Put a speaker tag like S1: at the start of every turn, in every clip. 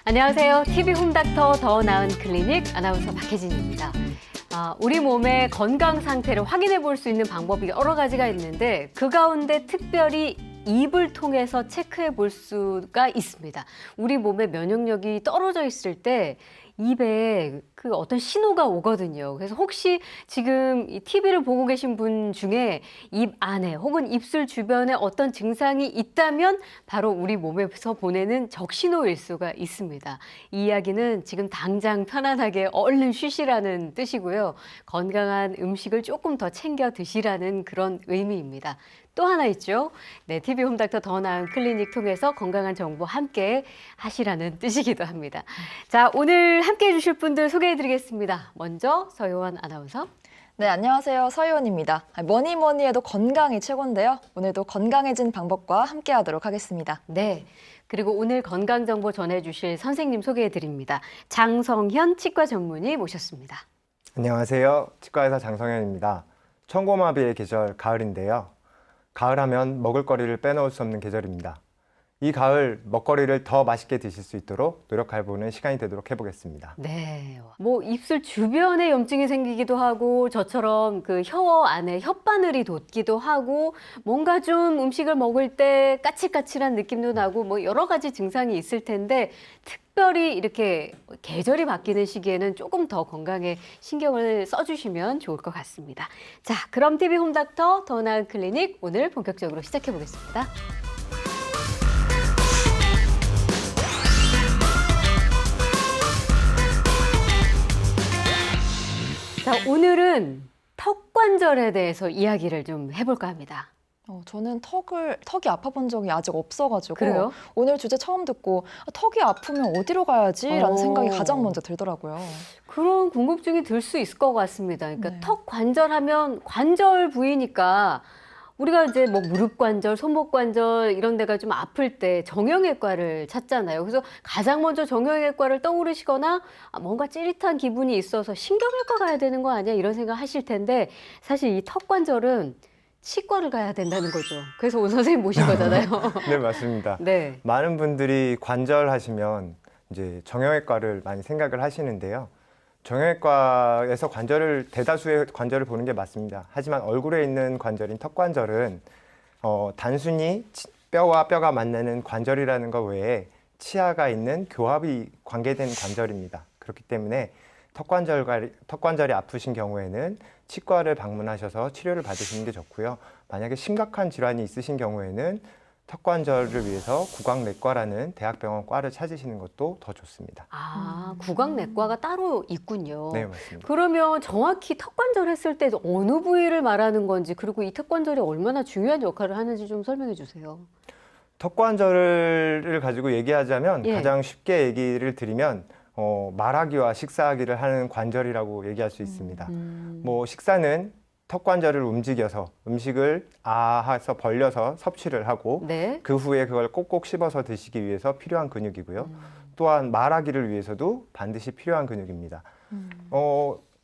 S1: 안녕하세요. TV 홈닥터 더 나은 클리닉 아나운서 박혜진입니다. 우리 몸의 건강 상태를 확인해 볼 수 있는 방법이 여러 가지가 있는데 그 가운데 특별히 입을 통해서 체크해 볼 수가 있습니다. 우리 몸의 면역력이 떨어져 있을 때 입에 그 어떤 신호가 오거든요. 그래서 혹시 지금 이 TV를 보고 계신 분 중에 입 안에 혹은 입술 주변에 어떤 증상이 있다면 바로 우리 몸에서 보내는 적신호일 수가 있습니다. 이 이야기는 지금 당장 편안하게 얼른 쉬시라는 뜻이고요. 건강한 음식을 조금 더 챙겨 드시라는 그런 의미입니다. 또 하나 있죠. 네, TV 홈닥터 더 나은 클리닉 통해서 건강한 정보 함께 하시라는 뜻이기도 합니다. 자, 오늘 함께 해주실 분들 소개해드리겠습니다. 먼저 서요원 아나운서.
S2: 네, 안녕하세요. 서유원입니다. 뭐니 해도 건강이 최고인데요. 오늘도 건강해진 방법과 함께 하도록 하겠습니다.
S1: 네. 그리고 오늘 건강 정보 전해주실 선생님 소개해드립니다. 장성현 치과 전문의 모셨습니다.
S3: 안녕하세요. 치과의사 장성현입니다. 천고마비의 계절 가을인데요. 가을하면 먹을거리를 빼놓을 수 없는 계절입니다. 이 가을 먹거리를 더 맛있게 드실 수 있도록 노력해보는 시간이 되도록 해보겠습니다.
S1: 네. 뭐 입술 주변에 염증이 생기기도 하고 저처럼 그 혀 안에 혓바늘이 돋기도 하고 뭔가 좀 음식을 먹을 때 까칠까칠한 느낌도 나고 뭐 여러 가지 증상이 있을 텐데 특별히 이렇게 계절이 바뀌는 시기에는 조금 더 건강에 신경을 써주시면 좋을 것 같습니다. 자, 그럼 TV 홈닥터 더 나은 클리닉 오늘 본격적으로 시작해 보겠습니다. 자, 오늘은 턱 관절에 대해서 이야기를 좀 해볼까 합니다.
S2: 저는 턱이 아파본 적이 아직 없어가지고
S1: 그래요?
S2: 오늘 주제 처음 듣고 턱이 아프면 어디로 가야지라는 생각이 가장 먼저 들더라고요.
S1: 그런 궁금증이 들 수 있을 것 같습니다. 그러니까
S2: 네.
S1: 턱 관절하면 관절 부위니까 우리가 이제 뭐 무릎 관절, 손목 관절 이런 데가 좀 아플 때 정형외과를 찾잖아요. 그래서 가장 먼저 정형외과를 떠오르시거나 뭔가 찌릿한 기분이 있어서 신경외과 가야 되는 거 아니야? 이런 생각 하실 텐데 사실 이 턱 관절은 치과를 가야 된다는 거죠. 그래서 오늘 선생님 모신 거잖아요.
S3: 네, 맞습니다.
S1: 네.
S3: 많은 분들이 관절 하시면 이제 정형외과를 많이 생각을 하시는데요. 정형외과에서 대다수의 관절을 보는 게 맞습니다. 하지만 얼굴에 있는 관절인 턱 관절은 단순히 뼈와 뼈가 만나는 관절이라는 것 외에 치아가 있는 교합이 관계된 관절입니다. 그렇기 때문에 턱 관절이 아프신 경우에는 치과를 방문하셔서 치료를 받으시는 게 좋고요. 만약에 심각한 질환이 있으신 경우에는 턱 관절을 위해서 구강내과라는 대학병원 과를 찾으시는 것도 더 좋습니다.
S1: 구강내과가 따로 있군요.
S3: 네, 맞습니다.
S1: 그러면 정확히 턱 관절 했을 때 어느 부위를 말하는 건지 그리고 이 턱 관절이 얼마나 중요한 역할을 하는지 좀 설명해 주세요.
S3: 턱 관절을 가지고 얘기하자면
S1: 예.
S3: 가장 쉽게 얘기를 드리면 말하기와 식사하기를 하는 관절이라고 얘기할 수 있습니다. 뭐 식사는 턱 관절을 움직여서 음식을 해서 벌려서 섭취를 하고
S1: 네.
S3: 그 후에 그걸 꼭꼭 씹어서 드시기 위해서 필요한 근육이고요. 또한 말하기를 위해서도 반드시 필요한 근육입니다.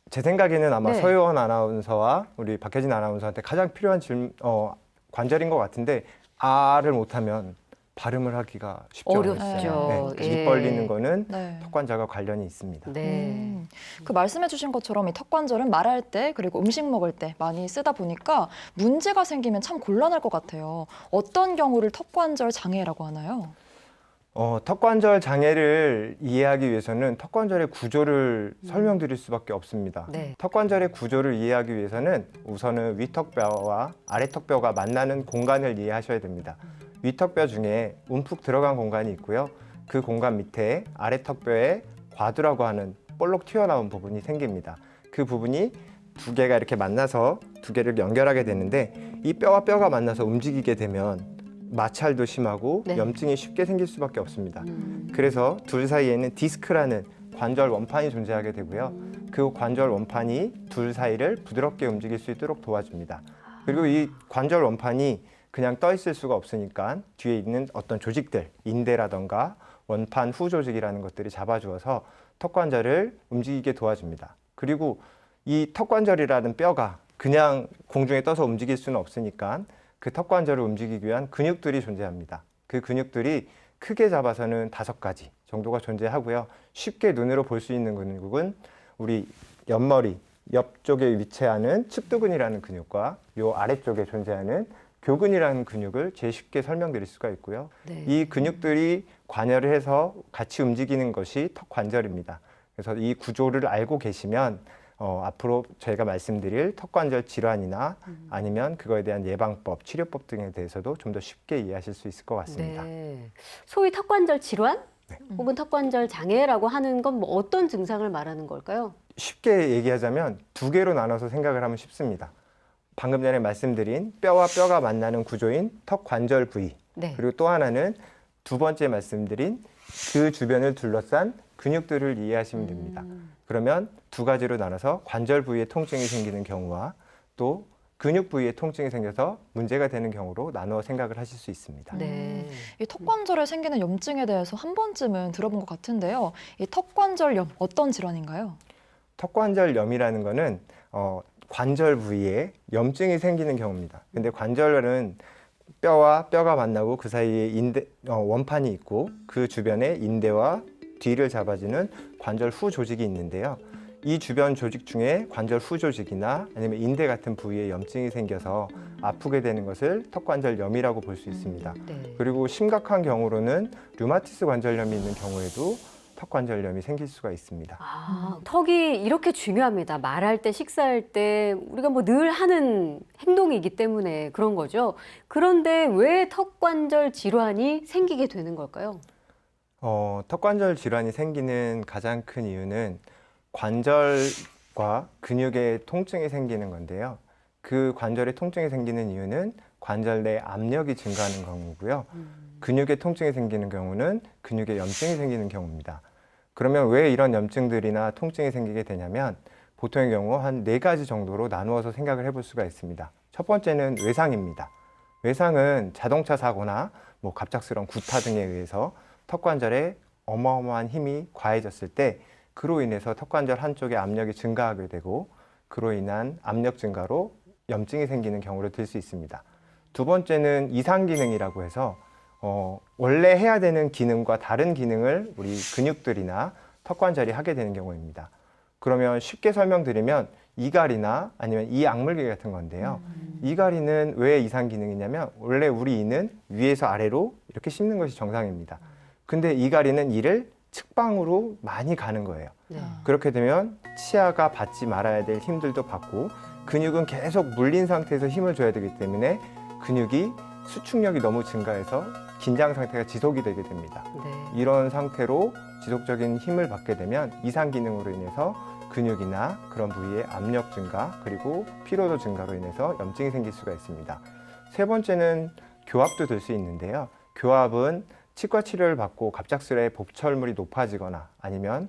S3: 제 생각에는 아마
S1: 네.
S3: 서유원 아나운서와 우리 박혜진 아나운서한테 가장 필요한 관절인 것 같은데 아를 못하면 발음을 하기가 쉽지
S1: 어렵죠.
S3: 않았어요. 네,
S1: 예.
S3: 입 벌리는 거는
S2: 네.
S3: 턱 관절과 관련이 있습니다.
S1: 네.
S2: 그 말씀해주신 것처럼 이 턱 관절은 말할 때 그리고 음식 먹을 때 많이 쓰다 보니까 문제가 생기면 참 곤란할 것 같아요. 어떤 경우를 턱 관절 장애라고 하나요?
S3: 턱 관절 장애를 이해하기 위해서는 턱 관절의 구조를 설명드릴 수밖에 없습니다.
S1: 네.
S3: 턱 관절의 구조를 이해하기 위해서는 우선은 위턱뼈와 아래턱뼈가 만나는 공간을 이해하셔야 됩니다. 위턱뼈 중에 움푹 들어간 공간이 있고요. 그 공간 밑에 아래턱뼈에 과두라고 하는 볼록 튀어나온 부분이 생깁니다. 그 부분이 두 개가 이렇게 만나서 두 개를 연결하게 되는데 이 뼈와 뼈가 만나서 움직이게 되면 마찰도 심하고
S1: 네.
S3: 염증이 쉽게 생길 수밖에 없습니다. 그래서 둘 사이에는 디스크라는 관절 원판이 존재하게 되고요. 그 관절 원판이 둘 사이를 부드럽게 움직일 수 있도록 도와줍니다. 그리고 이 관절 원판이 그냥 떠 있을 수가 없으니까 뒤에 있는 어떤 조직들, 인대라던가 원판 후 조직이라는 것들이 잡아주어서 턱 관절을 움직이게 도와줍니다. 그리고 이 턱 관절이라는 뼈가 그냥 공중에 떠서 움직일 수는 없으니까 그 턱 관절을 움직이기 위한 근육들이 존재합니다. 그 근육들이 크게 잡아서는 5가지 정도가 존재하고요. 쉽게 눈으로 볼 수 있는 근육은 우리 옆머리 옆쪽에 위치하는 측두근이라는 근육과 요 아래쪽에 존재하는 교근이라는 근육을 제일 쉽게 설명드릴 수가 있고요.
S1: 네.
S3: 이 근육들이 관여를 해서 같이 움직이는 것이 턱 관절입니다. 그래서 이 구조를 알고 계시면 앞으로 저희가 말씀드릴 턱 관절 질환이나 아니면 그거에 대한 예방법, 치료법 등에 대해서도 좀 더 쉽게 이해하실 수 있을 것 같습니다.
S1: 네. 소위 턱관절 질환
S3: 네.
S1: 혹은 턱관절 장애라고 하는 건 뭐 어떤 증상을 말하는 걸까요?
S3: 쉽게 얘기하자면 두 개로 나눠서 생각을 하면 쉽습니다. 방금 전에 말씀드린 뼈와 뼈가 만나는 구조인 턱 관절 부위,
S1: 네.
S3: 그리고 또 하나는 두 번째 말씀드린 그 주변을 둘러싼 근육들을 이해하시면 됩니다. 그러면 두 가지로 나눠서 관절 부위에 통증이 생기는 경우와 또 근육 부위에 통증이 생겨서 문제가 되는 경우로 나누어 생각을 하실 수 있습니다.
S1: 네.
S2: 이 턱관절에 생기는 염증에 대해서 한 번쯤은 들어본 것 같은데요. 이 턱관절염 어떤 질환인가요?
S3: 턱관절염이라는 거는 관절 부위에 염증이 생기는 경우입니다. 근데 관절은 뼈와 뼈가 만나고 그 사이에 원판이 있고 그 주변에 인대와 뒤를 잡아주는 관절 후 조직이 있는데요. 이 주변 조직 중에 관절 후 조직이나 아니면 인대 같은 부위에 염증이 생겨서 아프게 되는 것을 턱관절염이라고 볼 수 있습니다.
S1: 네.
S3: 그리고 심각한 경우로는 류마티스 관절염이 있는 경우에도 턱관절염이 생길 수가 있습니다.
S1: 아, 턱이 이렇게 중요합니다. 말할 때, 식사할 때 우리가 뭐 늘 하는 행동이기 때문에 그런 거죠. 그런데 왜 턱관절 질환이 생기게 되는 걸까요?
S3: 턱관절 질환이 생기는 가장 큰 이유는 관절과 근육에 통증이 생기는 건데요. 그 관절에 통증이 생기는 이유는 관절 내 압력이 증가하는 경우고요. 근육에 통증이 생기는 경우는 근육에 염증이 생기는 경우입니다. 그러면 왜 이런 염증들이나 통증이 생기게 되냐면 보통의 경우 한 4가지 정도로 나누어서 생각을 해볼 수가 있습니다. 첫 번째는 외상입니다. 외상은 자동차 사고나 뭐 갑작스러운 구타 등에 의해서 턱관절에 어마어마한 힘이 과해졌을 때 그로 인해서 턱관절 한쪽에 압력이 증가하게 되고 그로 인한 압력 증가로 염증이 생기는 경우를 들 수 있습니다. 두 번째는 이상 기능이라고 해서 원래 해야 되는 기능과 다른 기능을 우리 근육들이나 턱관절이 하게 되는 경우입니다. 그러면 쉽게 설명드리면 이갈이나 아니면 이악물개 같은 건데요. 이갈이는 왜 이상 기능이냐면 원래 우리 이는 위에서 아래로 이렇게 씹는 것이 정상입니다. 근데 이갈이는 이를 측방으로 많이 가는 거예요.
S1: 네.
S3: 그렇게 되면 치아가 받지 말아야 될 힘들도 받고 근육은 계속 물린 상태에서 힘을 줘야 되기 때문에 근육이 수축력이 너무 증가해서 긴장 상태가 지속이 되게 됩니다.
S1: 네.
S3: 이런 상태로 지속적인 힘을 받게 되면 이상 기능으로 인해서 근육이나 그런 부위의 압력 증가 그리고 피로도 증가로 인해서 염증이 생길 수가 있습니다. 세 번째는 교합도 될 수 있는데요. 교합은 치과 치료를 받고 갑작스레 복철물이 높아지거나 아니면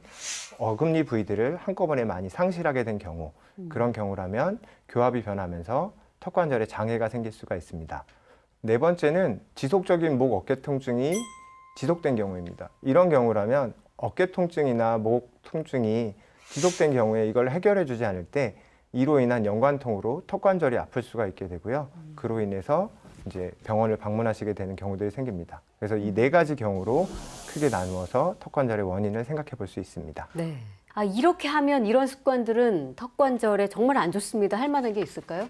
S3: 어금니 부위들을 한꺼번에 많이 상실하게 된 경우 그런 경우라면 교합이 변하면서 턱관절에 장애가 생길 수가 있습니다. 네 번째는 지속적인 목 어깨 통증이 지속된 경우입니다. 이런 경우라면 어깨 통증이나 목 통증이 지속된 경우에 이걸 해결해 주지 않을 때 이로 인한 연관통으로 턱관절이 아플 수가 있게 되고요. 그로 인해서 이제 병원을 방문하시게 되는 경우들이 생깁니다. 그래서 이 4가지 경우로 크게 나누어서 턱관절의 원인을 생각해 볼 수 있습니다.
S1: 네. 아, 이렇게 하면 이런 습관들은 턱관절에 정말 안 좋습니다. 할 만한 게 있을까요?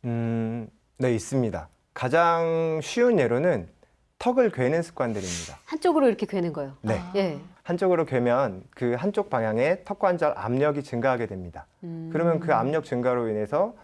S3: 네, 있습니다. 가장 쉬운 예로는 턱을 괴는 습관들입니다.
S1: 한쪽으로 이렇게 괴는 거요.
S3: 네.
S1: 예.
S3: 한쪽으로 괴면 그 한쪽 방향에 턱관절 압력이 증가하게 됩니다. 그러면 그 압력 증가로 인해서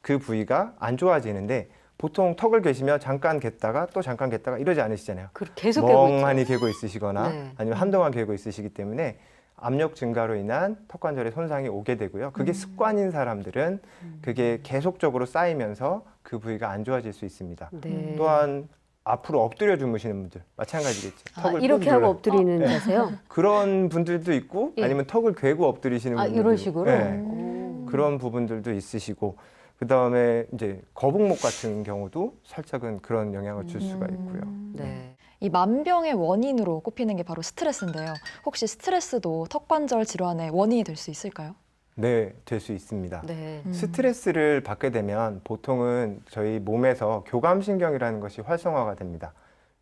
S3: 그 부위가 안 좋아지는데 보통 턱을 괴시면 잠깐 갰다가 또 잠깐 갰다가 이러지 않으시잖아요.
S1: 계속 괴고 있죠.
S3: 멍하니 괴고 있으시거나
S1: 네.
S3: 아니면 한동안 괴고 있으시기 때문에 압력 증가로 인한 턱관절의 손상이 오게 되고요. 그게 습관인 사람들은 그게 계속적으로 쌓이면서 그 부위가 안 좋아질 수 있습니다.
S1: 네.
S3: 또한 앞으로 엎드려 주무시는 분들 마찬가지겠죠.
S1: 이렇게 하고 엎드리는
S3: 네.
S1: 자세요?
S3: 그런 분들도 있고
S1: 예.
S3: 아니면 턱을 괴고 엎드리시는 분들도
S1: 이런 식으로?
S3: 네.
S1: 오.
S3: 그런 부분들도 있으시고 그다음에 이제 거북목 같은 경우도 살짝은 그런 영향을 줄 수가 있고요.
S1: 네.
S2: 이 만병의 원인으로 꼽히는 게 바로 스트레스인데요. 혹시 스트레스도 턱관절 질환의 원인이 될 수 있을까요?
S3: 네, 될 수 있습니다.
S1: 네.
S3: 스트레스를 받게 되면 보통은 저희 몸에서 교감신경이라는 것이 활성화가 됩니다.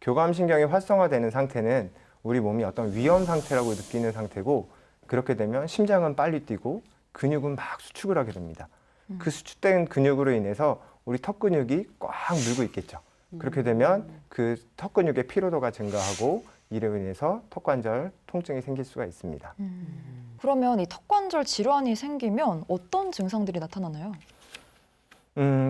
S3: 교감신경이 활성화되는 상태는 우리 몸이 어떤 위험 상태라고 느끼는 상태고 그렇게 되면 심장은 빨리 뛰고 근육은 막 수축을 하게 됩니다. 그 수축된 근육으로 인해서 우리 턱 근육이 꽉 물고 있겠죠. 그렇게 되면 그 턱 근육의 피로도가 증가하고 이로 인해서 턱관절 통증이 생길 수가 있습니다.
S2: 그러면 이 턱관절 질환이 생기면 어떤 증상들이 나타나나요?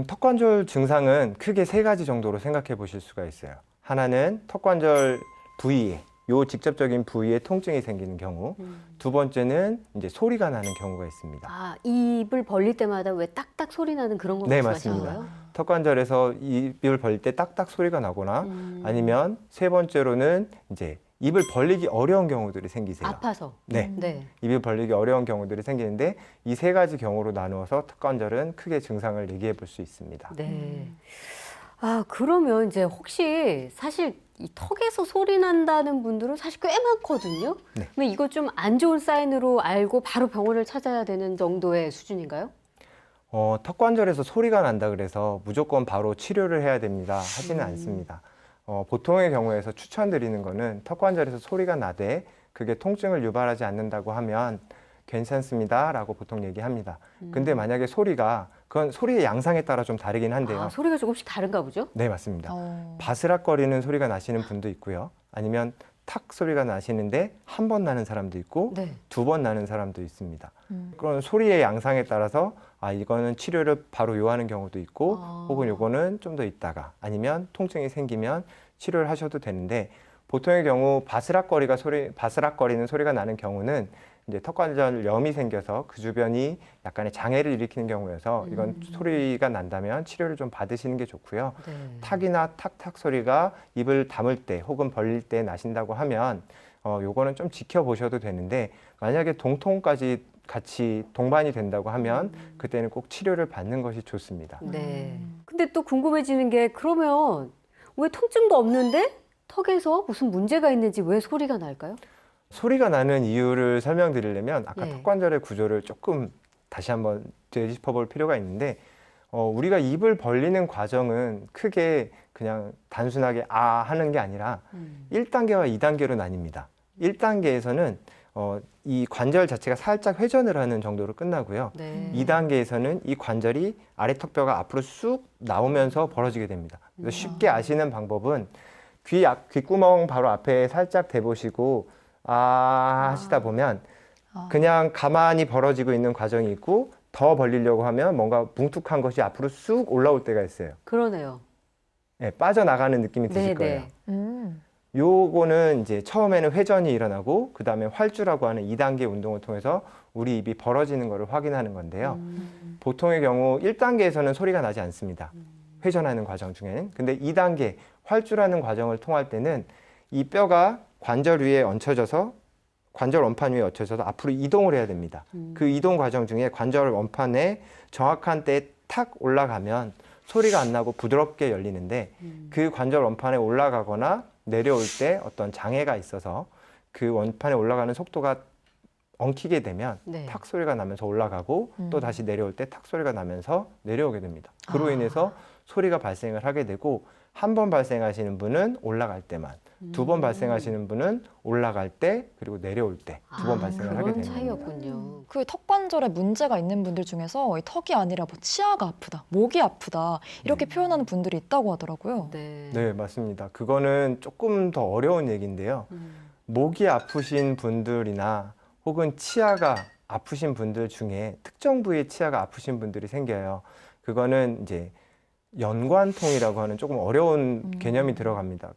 S3: 턱관절 증상은 크게 세 가지 정도로 생각해 보실 수가 있어요. 하나는 턱관절 부위에, 요 직접적인 부위에 통증이 생기는 경우. 두 번째는 이제 소리가 나는 경우가 있습니다.
S1: 아, 입을 벌릴 때마다 왜 딱딱 소리 나는 그런 거
S3: 네,
S1: 말씀하시는
S3: 맞습니다.
S1: 거예요?
S3: 턱관절에서 입을 벌릴 때 딱딱 소리가 나거나 아니면 세 번째로는 이제 입을 벌리기 어려운 경우들이 생기세요.
S1: 아파서.
S3: 네.
S1: 네.
S3: 입을 벌리기 어려운 경우들이 생기는데 이 세 가지 경우로 나누어서 턱관절은 크게 증상을 얘기해 볼 수 있습니다.
S1: 네. 아, 그러면 이제 혹시 사실 이 턱에서 소리 난다는 분들은 사실 꽤 많거든요.
S3: 네.
S1: 그러면 이거 좀 안 좋은 사인으로 알고 바로 병원을 찾아야 되는 정도의 수준인가요?
S3: 턱관절에서 소리가 난다 그래서 무조건 바로 치료를 해야 됩니다. 하지는 않습니다. 보통의 경우에서 추천드리는 거는 턱관절에서 소리가 나되 그게 통증을 유발하지 않는다고 하면 괜찮습니다 라고 보통 얘기합니다. 근데 만약에 그건 소리의 양상에 따라 좀 다르긴 한데요.
S1: 아, 소리가 조금씩 다른가 보죠?
S3: 네, 맞습니다. 바스락거리는 소리가 나시는 분도 있고요. 아니면 탁 소리가 나시는데 한 번 나는 사람도 있고
S1: 네.
S3: 두 번 나는 사람도 있습니다. 그런 소리의 양상에 따라서 이거는 치료를 바로 요하는 경우도 있고 혹은 요거는 좀 더 있다가 아니면 통증이 생기면 치료를 하셔도 되는데 보통의 경우 바스락거리는 소리가 나는 경우는 이제 턱관절 염이 생겨서 그 주변이 약간의 장애를 일으키는 경우여서 이건 소리가 난다면 치료를 좀 받으시는 게 좋고요.
S1: 네.
S3: 탁이나 탁탁 소리가 입을 다물 때 혹은 벌릴 때 나신다고 하면 요거는 좀 지켜보셔도 되는데 만약에 동통까지 같이 동반이 된다고 하면 그때는 꼭 치료를 받는 것이 좋습니다.
S1: 네. 근데 또 궁금해지는 게 그러면 왜 통증도 없는데 턱에서 무슨 문제가 있는지 왜 소리가 날까요?
S3: 소리가 나는 이유를 설명드리려면 아까
S1: 네.
S3: 턱관절의 구조를 조금 다시 한번 되짚어 볼 필요가 있는데 우리가 입을 벌리는 과정은 크게 그냥 단순하게 하는 게 아니라 1단계와 2단계로 나뉩니다. 1단계에서는 이 관절 자체가 살짝 회전을 하는 정도로 끝나고요.
S1: 네.
S3: 2단계에서는 이 관절이 아래 턱뼈가 앞으로 쑥 나오면서 벌어지게 됩니다. 그래서 쉽게 아시는 방법은 귓구멍 바로 앞에 살짝 대보시고 하시다 보면 그냥 가만히 벌어지고 있는 과정이 있고 더 벌리려고 하면 뭔가 뭉툭한 것이 앞으로 쑥 올라올 때가 있어요.
S1: 그러네요.
S3: 네, 빠져나가는 느낌이 드실 거예요. 요거는 이제 처음에는 회전이 일어나고 그 다음에 활주라고 하는 2단계 운동을 통해서 우리 입이 벌어지는 것을 확인하는 건데요. 보통의 경우 1단계에서는 소리가 나지 않습니다. 회전하는 과정 중에는. 근데 2단계 활주라는 과정을 통할 때는 이 뼈가 관절 위에 얹혀져서 관절 원판 위에 얹혀져서 앞으로 이동을 해야 됩니다. 그 이동 과정 중에 관절 원판에 정확한 때에 탁 올라가면 소리가 안 나고 부드럽게 열리는데 그 관절 원판에 올라가거나 내려올 때 어떤 장애가 있어서 그 원판에 올라가는 속도가 엉키게 되면
S1: 네.
S3: 탁 소리가 나면서 올라가고 또 다시 내려올 때 탁 소리가 나면서 내려오게 됩니다. 그로 인해서 소리가 발생을 하게 되고 한 번 발생하시는 분은 올라갈 때만 두 번 발생하시는 분은 올라갈 때 그리고 내려올 때 두 번 발생을 하게
S1: 그런
S3: 되는 겁니다.
S1: 차이였군요.
S2: 그 턱관절에 문제가 있는 분들 중에서 이 턱이 아니라 뭐 치아가 아프다, 목이 아프다 이렇게 표현하는 분들이 있다고 하더라고요.
S1: 네.
S3: 네, 맞습니다. 그거는 조금 더 어려운 얘기인데요. 목이 아프신 분들이나 혹은 치아가 아프신 분들 중에 특정 부위의 치아가 아프신 분들이 생겨요. 그거는 이제 연관통이라고 하는 조금 어려운 개념이 들어갑니다.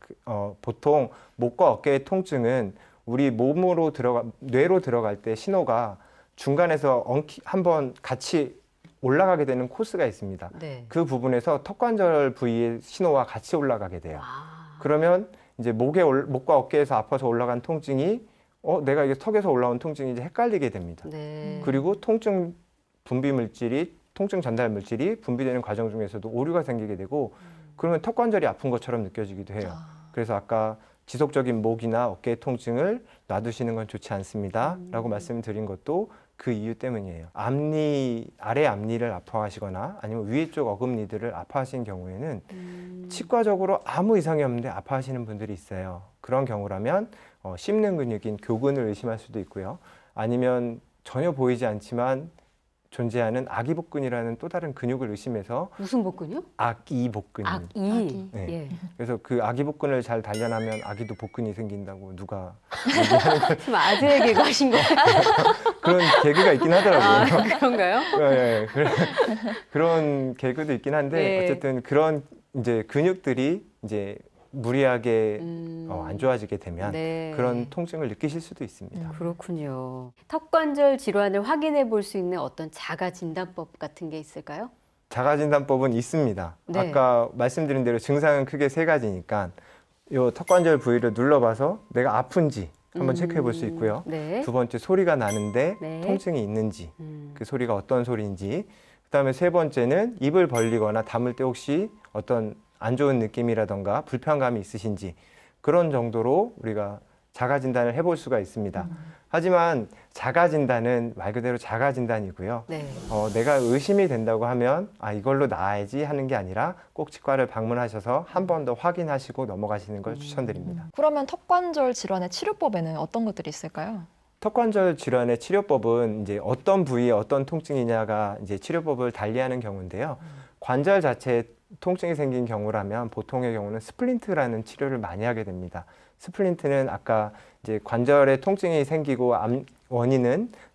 S3: 보통 목과 어깨의 통증은 우리 뇌로 들어갈 때 신호가 중간에서 한번 같이 올라가게 되는 코스가 있습니다.
S1: 네.
S3: 그 부분에서 턱관절 부위의 신호와 같이 올라가게 돼요. 그러면 이제 목과 어깨에서 아파서 올라간 통증이 내가 이게 턱에서 올라온 통증인지 헷갈리게 됩니다.
S1: 네.
S3: 그리고 통증 전달 물질이 분비되는 과정 중에서도 오류가 생기게 되고 그러면 턱관절이 아픈 것처럼 느껴지기도 해요. 그래서 아까 지속적인 목이나 어깨의 통증을 놔두시는 건 좋지 않습니다. 라고 말씀드린 것도 그 이유 때문이에요. 아래 앞니를 아파하시거나 아니면 위에 쪽 어금니들을 아파하시는 경우에는 치과적으로 아무 이상이 없는데 아파하시는 분들이 있어요. 그런 경우라면 씹는 근육인 교근을 의심할 수도 있고요. 아니면 전혀 보이지 않지만 존재하는 아기복근이라는 또 다른 근육을 의심해서
S1: 무슨 복근요?
S3: 아기복근.
S1: 아기.
S3: 네.
S1: 예.
S3: 그래서 그 아기복근을 잘 단련하면 아기도 복근이 생긴다고 누가
S1: 지금 아재 개그 하신 거예요?
S3: 그런 개그가 있긴 하더라고요.
S1: 아, 그런가요?
S3: 예, 그런 개그도 있긴 한데
S1: 네.
S3: 어쨌든 그런 이제 근육들이 이제 무리하게 안 좋아지게 되면
S1: 네.
S3: 그런 통증을 느끼실 수도 있습니다.
S1: 그렇군요. 턱관절 질환을 확인해 볼 수 있는 어떤 자가 진단법 같은 게 있을까요?
S3: 자가진단법은 있습니다.
S1: 네.
S3: 아까 말씀드린 대로 증상은 크게 세 가지니까 이 턱관절 부위를 눌러봐서 내가 아픈지 한번 체크해 볼 수 있고요.
S1: 네.
S3: 두 번째 소리가 나는데
S1: 네.
S3: 통증이 있는지 그 소리가 어떤 소리인지 그다음에 세 번째는 입을 벌리거나 담을 때 혹시 어떤 안 좋은 느낌이라던가 불편감이 있으신지 그런 정도로 우리가 자가진단을 해볼 수가 있습니다. 하지만 자가진단은 말 그대로 자가진단이고요.
S1: 네.
S3: 내가 의심이 된다고 하면 이걸로 나아야지 하는 게 아니라 꼭 치과를 방문하셔서 한 번 더 확인하시고 넘어가시는 걸 추천드립니다.
S2: 그러면 턱관절 질환의 치료법에는 어떤 것들이 있을까요?
S3: 턱관절 질환의 치료법은 이제 어떤 부위에 어떤 통증이냐가 이제 치료법을 달리하는 경우인데요. 관절 자체에 통증이 생긴 경우라면 보통의 경우는 스플린트라는 치료를 많이 하게 됩니다. 스플린트는 아까 이제 관절에 통증이 생기고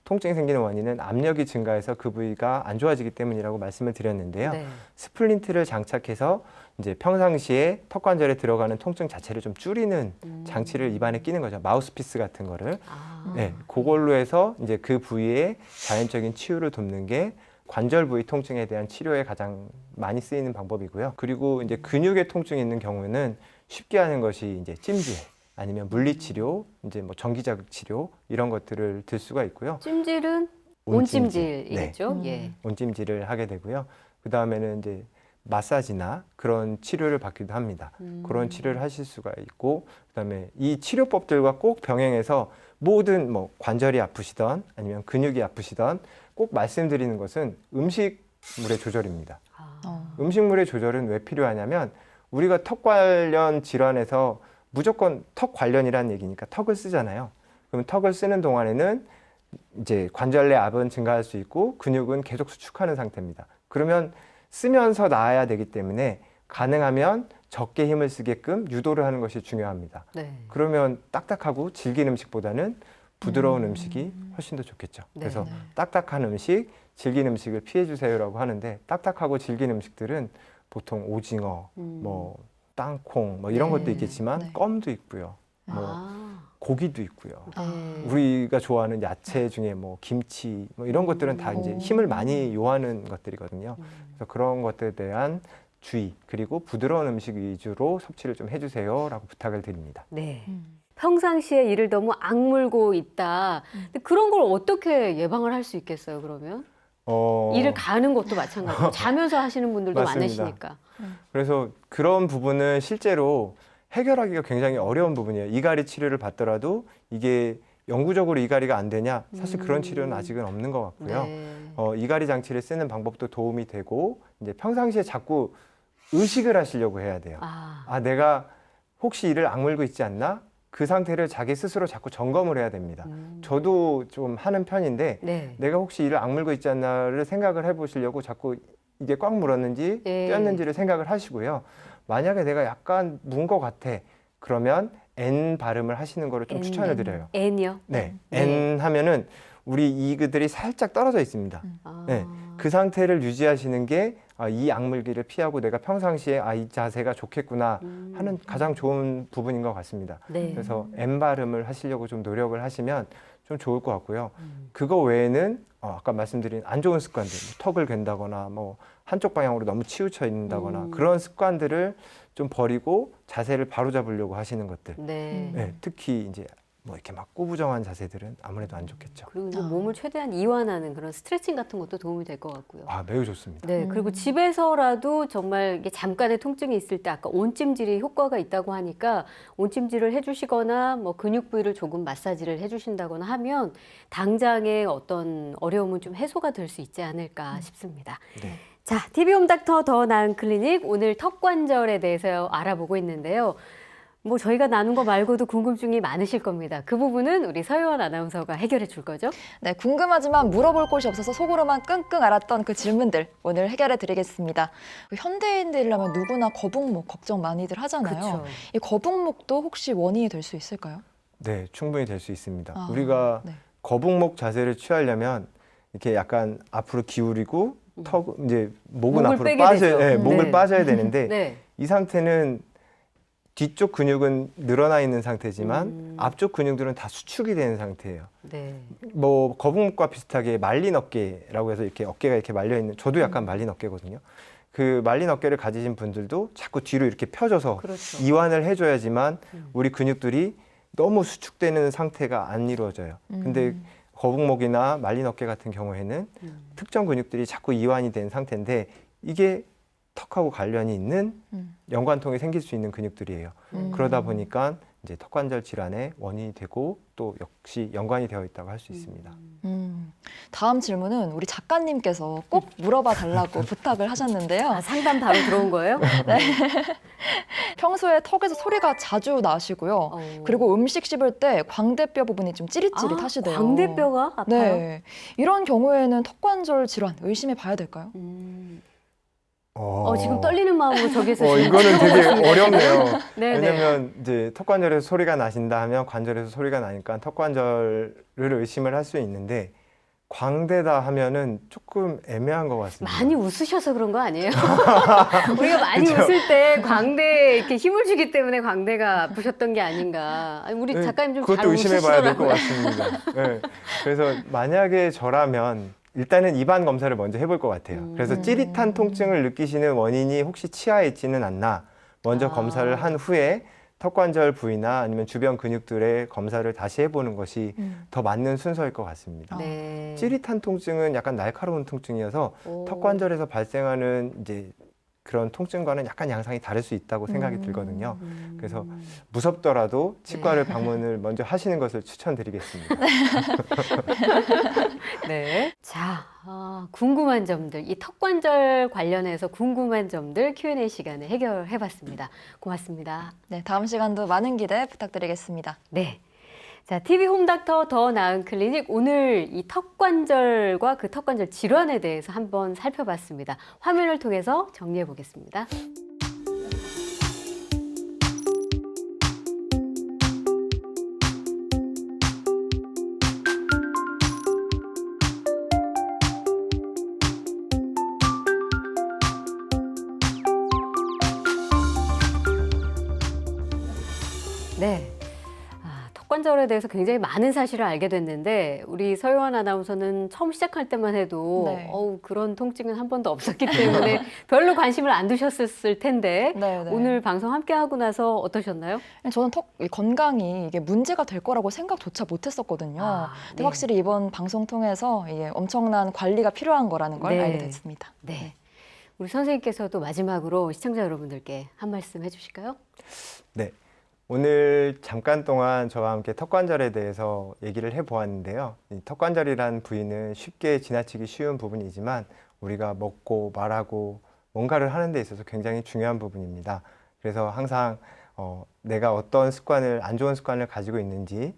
S3: 통증이 생기는 원인은 압력이 증가해서 그 부위가 안 좋아지기 때문이라고 말씀을 드렸는데요.
S1: 네.
S3: 스플린트를 장착해서 이제 평상시에 턱관절에 들어가는 통증 자체를 좀 줄이는 장치를 입안에 끼는 거죠. 마우스피스 같은 거를.
S1: 아.
S3: 네, 그걸로 해서 이제 그 부위의 자연적인 치유를 돕는 게 관절 부위 통증에 대한 치료에 가장 많이 쓰이는 방법이고요. 그리고 이제 근육의 통증이 있는 경우에는 쉽게 하는 것이 이제 찜질 아니면 물리치료, 이제 뭐 전기자극 치료 이런 것들을 들 수가 있고요.
S1: 찜질은
S3: 온찜질.
S1: 온찜질이겠죠.
S2: 네.
S1: 예.
S3: 온찜질을 하게 되고요. 그 다음에는 이제 마사지나 그런 치료를 받기도 합니다. 그런 치료를 하실 수가 있고, 그다음에 이 치료법들과 꼭 병행해서 모든 뭐 관절이 아프시던 아니면 근육이 아프시던 꼭 말씀드리는 것은 음식물의 조절입니다. 음식물의 조절은 왜 필요하냐면 우리가 턱 관련 질환에서 무조건 턱 관련이라는 얘기니까 턱을 쓰잖아요. 그럼 턱을 쓰는 동안에는 이제 관절 내 압은 증가할 수 있고 근육은 계속 수축하는 상태입니다. 그러면 쓰면서 나아야 되기 때문에 가능하면 적게 힘을 쓰게끔 유도를 하는 것이 중요합니다.
S1: 네.
S3: 그러면 딱딱하고 질긴 음식보다는 부드러운 음식이 훨씬 더 좋겠죠.
S1: 네.
S3: 그래서
S2: 네.
S3: 딱딱한 음식, 질긴 음식을 피해 주세요라고 하는데 딱딱하고 질긴 음식들은 보통 오징어, 뭐 땅콩 뭐 이런
S1: 네.
S3: 것도 있겠지만
S2: 네.
S3: 껌도 있고요. 뭐
S1: 아.
S3: 고기도 있고요.
S1: 네.
S3: 우리가 좋아하는 야채 중에 뭐 김치 뭐 이런 것들은 다 이제 힘을 많이 요하는 것들이거든요. 그래서 그런 것들에 대한 주의 그리고 부드러운 음식 위주로 섭취를 좀 해주세요라고 부탁을 드립니다.
S1: 네. 평상시에 이를 너무 악물고 있다. 근데 그런 걸 어떻게 예방을 할 수 있겠어요, 그러면? 일을 가는 것도 마찬가지고 자면서 하시는 분들도
S3: 맞습니다.
S1: 많으시니까.
S3: 그래서 그런 부분은 실제로 해결하기가 굉장히 어려운 부분이에요. 이갈이 치료를 받더라도 이게 영구적으로 이갈이가 안 되냐? 사실 그런 치료는 아직은 없는 것 같고요.
S1: 네.
S3: 이갈이 장치를 쓰는 방법도 도움이 되고 이제 평상시에 자꾸 의식을 하시려고 해야 돼요. 내가 혹시 이를 악물고 있지 않나? 그 상태를 자기 스스로 자꾸 점검을 해야 됩니다. 저도 좀 하는 편인데
S1: 네.
S3: 내가 혹시 이를 악물고 있지 않나를 생각을 해보시려고 자꾸 이게 꽉 물었는지
S1: 네.
S3: 떼었는지를 생각을 하시고요. 만약에 내가 약간 문 것 같아. 그러면 N 발음을 하시는 거를 좀 추천을 드려요.
S1: N이요?
S3: 네.
S1: 네.
S3: N 하면은 우리 이그들이 살짝 떨어져 있습니다.
S1: 아.
S3: 네. 그 상태를 유지하시는 게 이 악물기를 피하고 내가 평상시에 이 자세가 좋겠구나 하는 가장 좋은 부분인 것 같습니다.
S1: 네.
S3: 그래서 N 발음을 하시려고 좀 노력을 하시면 좀 좋을 것 같고요. 그거 외에는 아까 말씀드린 안 좋은 습관들, 뭐 턱을 갠다거나 뭐 한쪽 방향으로 너무 치우쳐 있는다거나 그런 습관들을 좀 버리고 자세를 바로잡으려고 하시는 것들.
S1: 네.
S3: 네, 특히 이제 뭐 이렇게 막 꾸부정한 자세들은 아무래도 안 좋겠죠.
S1: 그리고 이제 몸을 최대한 이완하는 그런 스트레칭 같은 것도 도움이 될 것 같고요.
S3: 아, 매우 좋습니다.
S1: 네, 그리고 집에서라도 정말 이게 잠깐의 통증이 있을 때 아까 온찜질이 효과가 있다고 하니까 온찜질을 해주시거나 뭐 근육 부위를 조금 마사지를 해주신다거나 하면 당장의 어떤 어려움은 좀 해소가 될 수 있지 않을까 싶습니다.
S3: 네.
S1: 자, TV 홈닥터 더 나은 클리닉 오늘 턱 관절에 대해서 알아보고 있는데요. 뭐 저희가 나눈 거 말고도 궁금증이 많으실 겁니다. 그 부분은 우리 서유원 아나운서가 해결해 줄 거죠?
S2: 네, 궁금하지만 물어볼 곳이 없어서 속으로만 끙끙 앓았던 그 질문들 오늘 해결해 드리겠습니다. 현대인들이라면 누구나 거북목 걱정 많이들 하잖아요.
S1: 그렇죠.
S2: 이 거북목도 혹시 원인이 될 수 있을까요?
S3: 네, 충분히 될 수 있습니다.
S2: 아,
S3: 우리가
S2: 네.
S3: 거북목 자세를 취하려면 이렇게 약간 앞으로 기울이고 턱 이제 목은
S1: 목을
S3: 앞으로
S1: 빼게
S3: 빠져야
S1: 되죠.
S3: 네, 목을
S1: 네.
S3: 빠져야 되는데
S1: 네.
S3: 이 상태는 뒤쪽 근육은 늘어나 있는 상태지만 앞쪽 근육들은 다 수축이 되는 상태예요.
S1: 네.
S3: 뭐 거북목과 비슷하게 말린 어깨라고 해서 이렇게 어깨가 이렇게 말려 있는, 저도 약간 말린 어깨거든요. 그 말린 어깨를 가지신 분들도 자꾸 뒤로 이렇게 펴져서
S1: 그렇죠.
S3: 이완을 해줘야지만 우리 근육들이 너무 수축되는 상태가 안 이루어져요. 근데 거북목이나 말린 어깨 같은 경우에는 특정 근육들이 자꾸 이완이 된 상태인데 이게 턱하고 관련이 있는 연관통이 생길 수 있는 근육들이에요. 그러다 보니까 이제 턱관절 질환의 원인이 되고 또 역시 연관이 되어 있다고 할 수 있습니다.
S2: 다음 질문은 우리 작가님께서 꼭 물어봐 달라고 부탁을 하셨는데요.
S1: 아, 상담 바로 들어온 거예요?
S2: 평소에 턱에서 소리가 자주 나시고요. 그리고 음식 씹을 때 광대뼈 부분이 좀 찌릿찌릿하시대요.
S1: 광대뼈가 아파요?
S2: 네, 이런 경우에는 턱관절 질환 의심해 봐야 될까요?
S1: 지금 떨리는 마음으로 저기서 지금
S3: 이거는 되게
S1: 들어보고
S3: 어렵네요.
S1: 네네.
S3: 왜냐면 이제 턱관절에서 소리가 나신다 하면 관절에서 소리가 나니까 턱관절을 의심을 할 수 있는데 광대다 하면은 조금 애매한 것 같습니다.
S1: 많이 웃으셔서 그런 거 아니에요? 우리가 많이
S3: 그쵸?
S1: 웃을 때 광대에 이렇게 힘을 주기 때문에 광대가 아프셨던 게 아닌가. 아니, 우리
S3: 네,
S1: 작가님 좀 잘
S3: 그것도 의심해 봐야 될 것
S1: 웃으시더라고요.
S3: 같습니다. 네. 그래서 만약에 저라면 일단은 입안 검사를 먼저 해볼 것 같아요. 그래서 찌릿한 통증을 느끼시는 원인이 혹시 치아에 있지는 않나 먼저 검사를 한 후에 턱관절 부위나 아니면 주변 근육들의 검사를 다시 해보는 것이 더 맞는 순서일 것 같습니다.
S1: 네.
S3: 찌릿한 통증은 약간 날카로운 통증이어서
S1: 오.
S3: 턱관절에서 발생하는 이제 그런 통증과는 약간 양상이 다를 수 있다고 생각이 들거든요. 그래서 무섭더라도 치과를 방문을 먼저 하시는 것을 추천드리겠습니다.
S1: 네. 자, 궁금한 점들, 이 턱관절 관련해서 궁금한 점들 Q&A 시간에 해결해봤습니다. 고맙습니다.
S2: 네, 다음 시간도 많은 기대 부탁드리겠습니다.
S1: 네. 자, TV 홈닥터 더 나은 클리닉 오늘 이 턱관절과 그 턱관절 질환에 대해서 한번 살펴봤습니다. 화면을 통해서 정리해 보겠습니다. 네. 턱관절에 대해서 굉장히 많은 사실을 알게 됐는데 우리 서유원 아나운서는 처음 시작할 때만 해도
S2: 네.
S1: 그런 통증은 한 번도 없었기 때문에 별로 관심을 안 두셨을 텐데
S2: 네, 네.
S1: 오늘 방송 함께 하고 나서 어떠셨나요?
S2: 저는 턱 건강이 이게 문제가 될 거라고 생각조차 못했었거든요. 근데
S1: 네.
S2: 확실히 이번 방송 통해서 이게 엄청난 관리가 필요한 거라는 걸
S1: 네.
S2: 알게 됐습니다.
S1: 네. 우리 선생님께서도 마지막으로 시청자 여러분들께 한 말씀 해주실까요?
S3: 네. 오늘 잠깐 동안 저와 함께 턱관절에 대해서 얘기를 해보았는데요. 이 턱관절이란 부위는 쉽게 지나치기 쉬운 부분이지만 우리가 먹고 말하고 뭔가를 하는 데 있어서 굉장히 중요한 부분입니다. 그래서 항상 내가 어떤 습관을, 안 좋은 습관을 가지고 있는지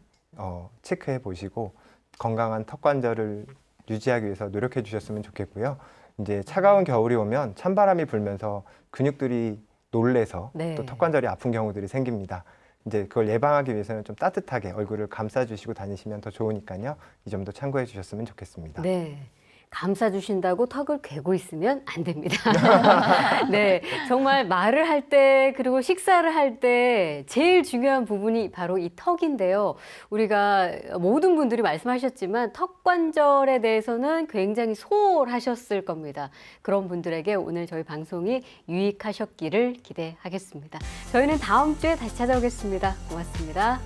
S3: 체크해 보시고 건강한 턱관절을 유지하기 위해서 노력해 주셨으면 좋겠고요. 이제 차가운 겨울이 오면 찬바람이 불면서 근육들이 놀래서
S1: 네.
S3: 또 턱관절이 아픈 경우들이 생깁니다. 이제 그걸 예방하기 위해서는 좀 따뜻하게 얼굴을 감싸주시고 다니시면 더 좋으니까요. 이 점도 참고해 주셨으면 좋겠습니다.
S1: 네. 감싸주신다고 턱을 괴고 있으면 안 됩니다. 네, 정말 말을 할 때 그리고 식사를 할 때 제일 중요한 부분이 바로 이 턱인데요. 우리가 모든 분들이 말씀하셨지만 턱 관절에 대해서는 굉장히 소홀하셨을 겁니다. 그런 분들에게 오늘 저희 방송이 유익하셨기를 기대하겠습니다. 저희는 다음 주에 다시 찾아오겠습니다. 고맙습니다.